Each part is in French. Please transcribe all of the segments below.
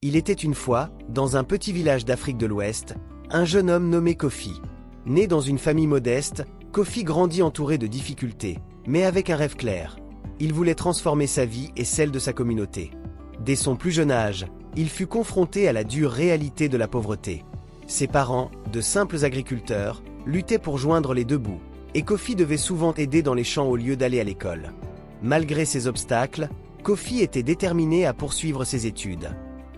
Il était une fois, dans un petit village d'Afrique de l'Ouest, un jeune homme nommé Kofi. Né dans une famille modeste, Kofi grandit entouré de difficultés, mais avec un rêve clair. Il voulait transformer sa vie et celle de sa communauté. Dès son plus jeune âge, il fut confronté à la dure réalité de la pauvreté. Ses parents, de simples agriculteurs, luttaient pour joindre les deux bouts, et Kofi devait souvent aider dans les champs au lieu d'aller à l'école. Malgré ces obstacles, Kofi était déterminé à poursuivre ses études.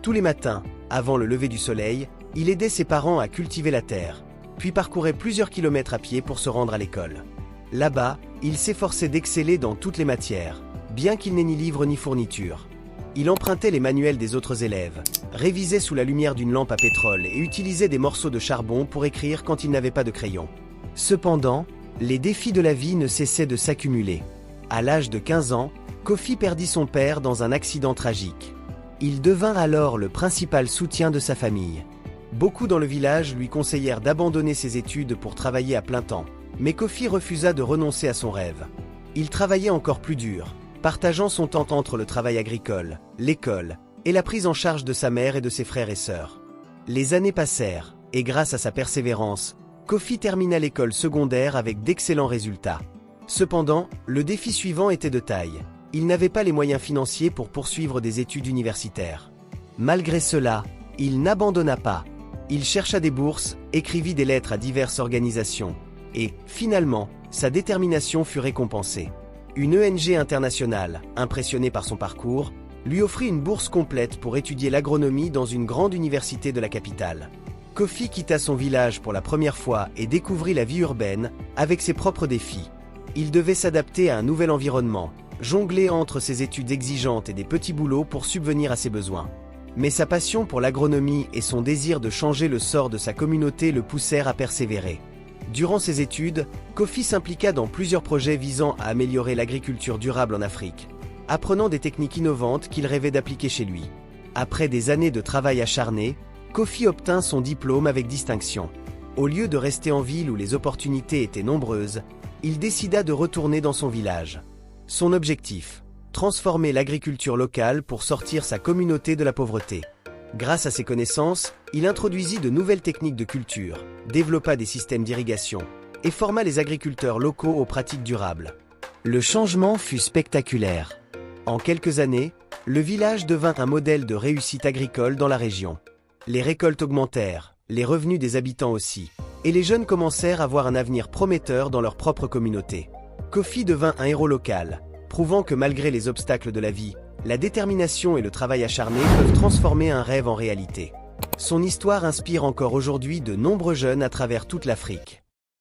Tous les matins, avant le lever du soleil, il aidait ses parents à cultiver la terre, puis parcourait plusieurs kilomètres à pied pour se rendre à l'école. Là-bas, il s'efforçait d'exceller dans toutes les matières, bien qu'il n'ait ni livre ni fourniture. Il empruntait les manuels des autres élèves, révisait sous la lumière d'une lampe à pétrole et utilisait des morceaux de charbon pour écrire quand il n'avait pas de crayon. Cependant, les défis de la vie ne cessaient de s'accumuler. À l'âge de 15 ans, Kofi perdit son père dans un accident tragique. Il devint alors le principal soutien de sa famille. Beaucoup dans le village lui conseillèrent d'abandonner ses études pour travailler à plein temps, mais Kofi refusa de renoncer à son rêve. Il travaillait encore plus dur, partageant son temps entre le travail agricole, l'école et la prise en charge de sa mère et de ses frères et sœurs. Les années passèrent, et grâce à sa persévérance, Kofi termina l'école secondaire avec d'excellents résultats. Cependant, le défi suivant était de taille. Il n'avait pas les moyens financiers pour poursuivre des études universitaires. Malgré cela, il n'abandonna pas. Il chercha des bourses, écrivit des lettres à diverses organisations, et, finalement, sa détermination fut récompensée. Une ONG internationale, impressionnée par son parcours, lui offrit une bourse complète pour étudier l'agronomie dans une grande université de la capitale. Kofi quitta son village pour la première fois et découvrit la vie urbaine, avec ses propres défis. Il devait s'adapter à un nouvel environnement, jongler entre ses études exigeantes et des petits boulots pour subvenir à ses besoins. Mais sa passion pour l'agronomie et son désir de changer le sort de sa communauté le poussèrent à persévérer. Durant ses études, Kofi s'impliqua dans plusieurs projets visant à améliorer l'agriculture durable en Afrique, apprenant des techniques innovantes qu'il rêvait d'appliquer chez lui. Après des années de travail acharné, Kofi obtint son diplôme avec distinction. Au lieu de rester en ville où les opportunités étaient nombreuses, il décida de retourner dans son village. Son objectif, transformer l'agriculture locale pour sortir sa communauté de la pauvreté. Grâce à ses connaissances, il introduisit de nouvelles techniques de culture, développa des systèmes d'irrigation et forma les agriculteurs locaux aux pratiques durables. Le changement fut spectaculaire. En quelques années, le village devint un modèle de réussite agricole dans la région. Les récoltes augmentèrent, les revenus des habitants aussi, et les jeunes commencèrent à voir un avenir prometteur dans leur propre communauté. Kofi devint un héros local, prouvant que malgré les obstacles de la vie, la détermination et le travail acharné peuvent transformer un rêve en réalité. Son histoire inspire encore aujourd'hui de nombreux jeunes à travers toute l'Afrique.